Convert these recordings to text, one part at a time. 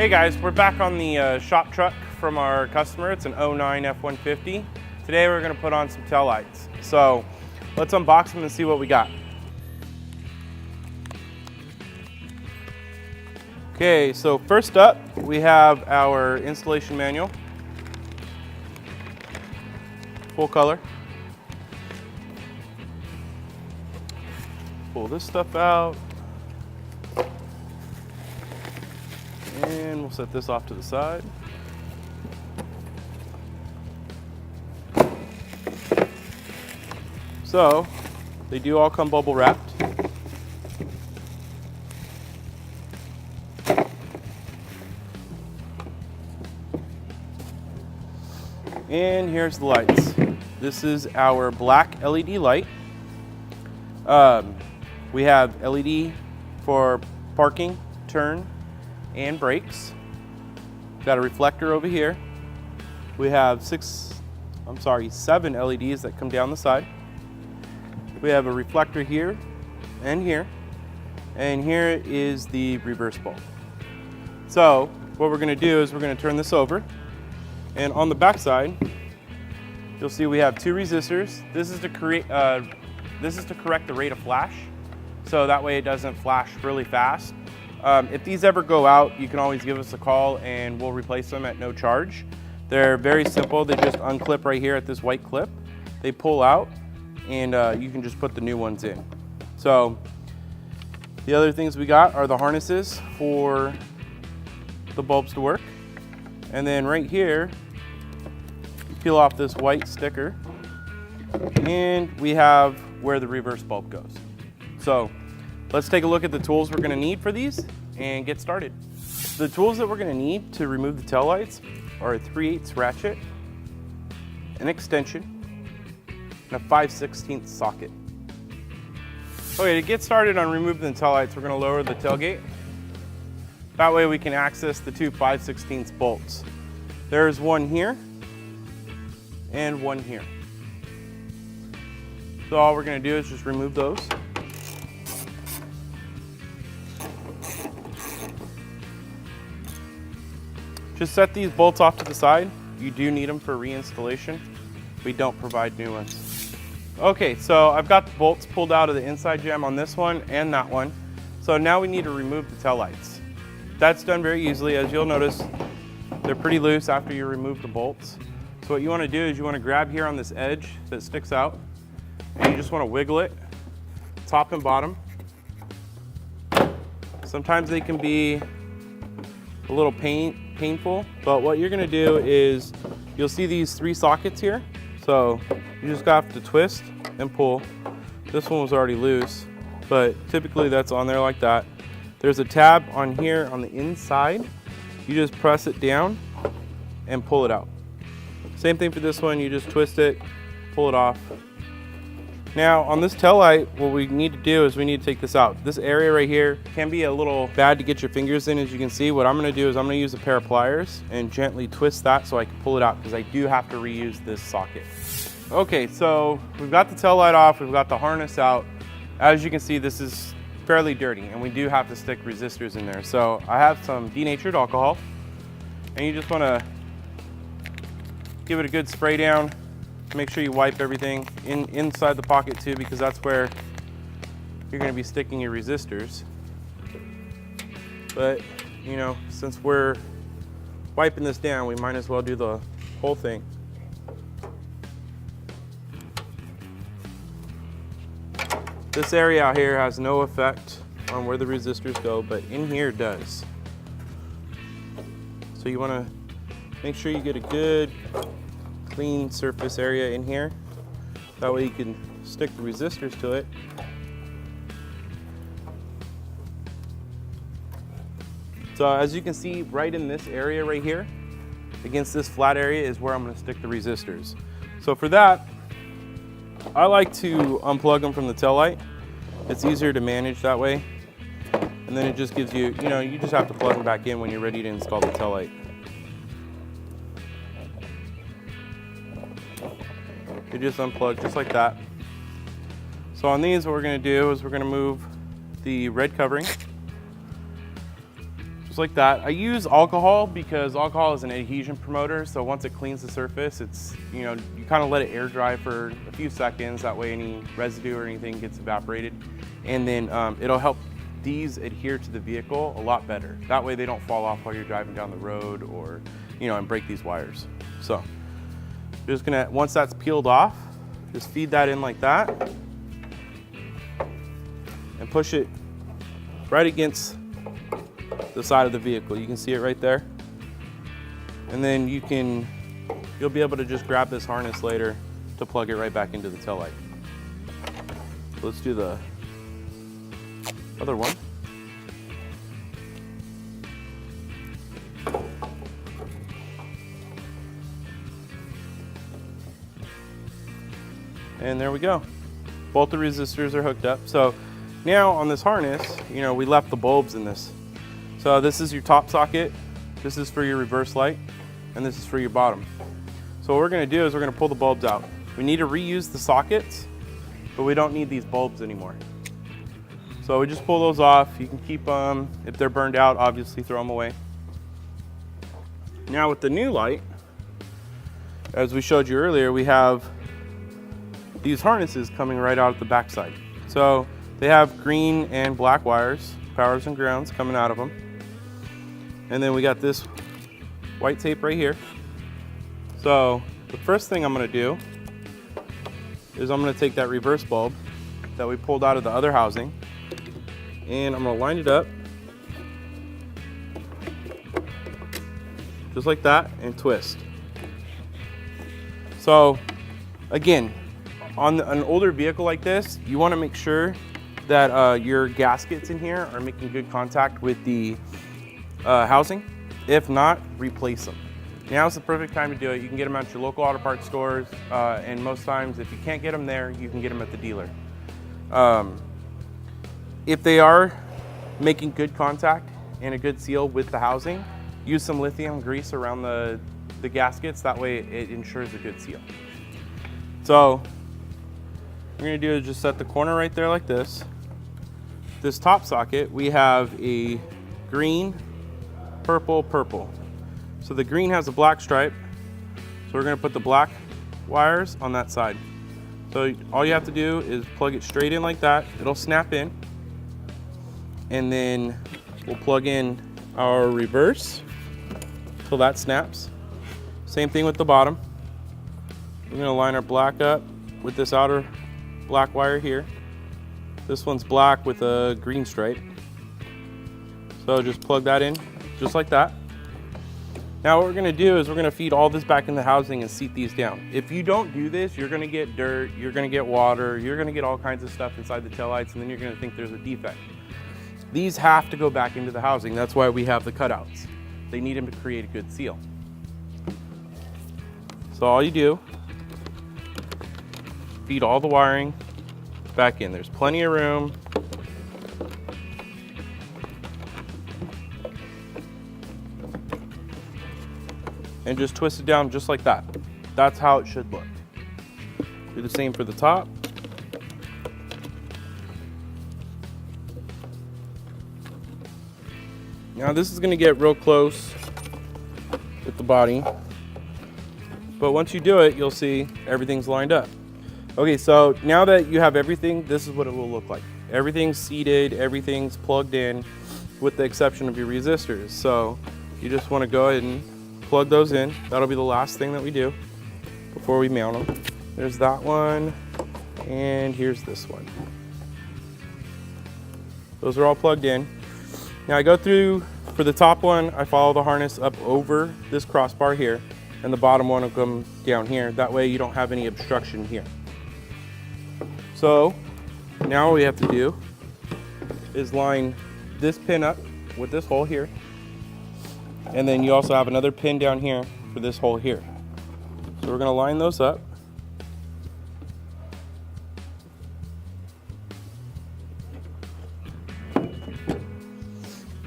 Hey guys, we're back on the shop truck from our customer. It's an 09 F150. Today we're going to put on some tail lights. So let's unbox them and see what we got. Okay, so first up we have our installation manual. Full color. Pull this stuff out. And we'll set this off to the side. So, they do all come bubble wrapped. And here's the lights. This is our black LED light. We have LED for parking, turn, and brakes. Got a reflector over here. We have seven LEDs that come down the side. We have a reflector here and here. And here is the reverse bulb. So what we're gonna do is we're gonna turn this over. And on the back side, you'll see we have two resistors. This is to correct the rate of flash. So that way it doesn't flash really fast. If these ever go out, you can always give us a call and we'll replace them at no charge. They're very simple. They just unclip right here at this white clip. They pull out and you can just put the new ones in. So the other things we got are the harnesses for the bulbs to work. And then right here, you peel off this white sticker and we have where the reverse bulb goes. So let's take a look at the tools we're gonna need for these and get started. The tools that we're gonna need to remove the tail lights are a 3/8 ratchet, an extension, and a 5/16 socket. Okay, to get started on removing the tail lights, we're gonna lower the tailgate. That way we can access the two 5/16 bolts. There's one here and one here. So all we're gonna do is just remove those. Just set these bolts off to the side. You do need them for reinstallation. We don't provide new ones. Okay, so I've got the bolts pulled out of the inside jam on this one and that one. So now we need to remove the tail lights. That's done very easily. As you'll notice, they're pretty loose after you remove the bolts. So what you want to do is you want to grab here on this edge that sticks out and you just want to wiggle it top and bottom. Sometimes they can be a little painful, but what you're going to do is you'll see these three sockets here. So you just have to twist and pull. This one was already loose, but typically that's on there like that. There's a tab on here on the inside. You just press it down and pull it out. Same thing for this one, you just twist it, pull it off. Now on this tail light, what we need to do is we need to take this out. This area right here can be a little bad to get your fingers in, as you can see. What I'm gonna do is I'm gonna use a pair of pliers and gently twist that so I can pull it out, because I do have to reuse this socket. Okay, so we've got the tail light off, we've got the harness out. As you can see, this is fairly dirty and we do have to stick resistors in there. So I have some denatured alcohol and you just wanna give it a good spray down. Make sure you wipe everything inside the pocket too, because that's where you're gonna be sticking your resistors. But, you know, since we're wiping this down, we might as well do the whole thing. This area out here has no effect on where the resistors go, but in here it does. So you wanna make sure you get a good clean surface area in here. That way you can stick the resistors to it. So as you can see, right in this area right here, against this flat area is where I'm gonna stick the resistors. So for that, I like to unplug them from the tail light. It's easier to manage that way. And then it just gives you, you just have to plug them back in when you're ready to install the tail light. You just unplug just like that. So on these, what we're gonna do is we're gonna move the red covering just like that. I use alcohol because alcohol is an adhesion promoter, so once it cleans the surface, it's, you know, you kind of let it air dry for a few seconds, that way any residue or anything gets evaporated, and then it'll help these adhere to the vehicle a lot better. That way they don't fall off while you're driving down the road or, you know, and break these wires. So, you're just gonna, once that's peeled off, just feed that in like that and push it right against the side of the vehicle. You can see it right there. And then you'll be able to just grab this harness later to plug it right back into the taillight. Let's do the other one. And there we go. Both the resistors are hooked up. So now on this harness, you know, we left the bulbs in this. So this is your top socket, this is for your reverse light, and this is for your bottom. So what we're gonna do is we're gonna pull the bulbs out. We need to reuse the sockets, but we don't need these bulbs anymore. So we just pull those off. You can keep them. If they're burned out, obviously throw them away. Now with the new light, as we showed you earlier, we have these harnesses coming right out of the backside. So they have green and black wires, powers and grounds coming out of them. And then we got this white tape right here. So the first thing I'm gonna do is I'm gonna take that reverse bulb that we pulled out of the other housing, and I'm gonna line it up just like that and twist. So again, on an older vehicle like this, you wanna make sure that your gaskets in here are making good contact with the housing. If not, replace them. Now is the perfect time to do it. You can get them at your local auto parts stores, and most times if you can't get them there, you can get them at the dealer. If they are making good contact and a good seal with the housing, use some lithium grease around the gaskets. That way it ensures a good seal. So what we're gonna do is just set the corner right there like this. This top socket, we have a green, purple, purple. So the green has a black stripe. So we're gonna put the black wires on that side. So all you have to do is plug it straight in like that. It'll snap in. And then we'll plug in our reverse till that snaps. Same thing with the bottom. We're gonna line our black up with this outer black wire here. This one's black with a green stripe. So just plug that in, just like that. Now what we're gonna do is we're gonna feed all this back in the housing and seat these down. If you don't do this, you're gonna get dirt, you're gonna get water, you're gonna get all kinds of stuff inside the taillights, and then you're gonna think there's a defect. These have to go back into the housing. That's why we have the cutouts. They need them to create a good seal. So all you do, feed all the wiring back in. There's plenty of room. And just twist it down just like that. That's how it should look. Do the same for the top. Now this is going to get real close with the body, but once you do it, you'll see everything's lined up. Okay, so now that you have everything, this is what it will look like. Everything's seated, everything's plugged in, with the exception of your resistors. So you just want to go ahead and plug those in. That'll be the last thing that we do before we mount them. There's that one, and here's this one. Those are all plugged in. Now I go through, for the top one, I follow the harness up over this crossbar here, and the bottom one will come down here. That way you don't have any obstruction here. So now what we have to do is line this pin up with this hole here. And then you also have another pin down here for this hole here. So we're gonna line those up.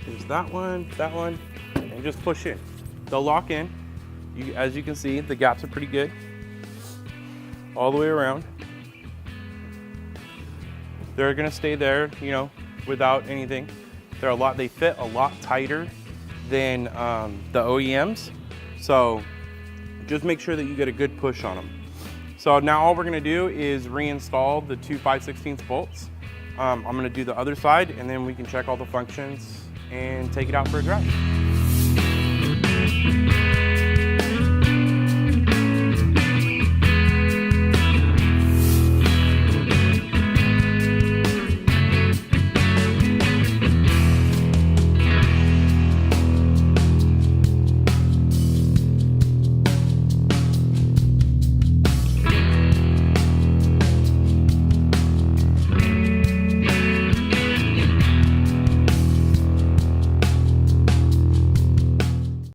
There's that one, and just push in. They'll lock in. As you can see, the gaps are pretty good all the way around. They're gonna stay there, you know, without anything. They fit a lot tighter than the OEMs. So just make sure that you get a good push on them. So now all we're gonna do is reinstall the two 5/16 bolts. I'm gonna do the other side, and then we can check all the functions and take it out for a drive.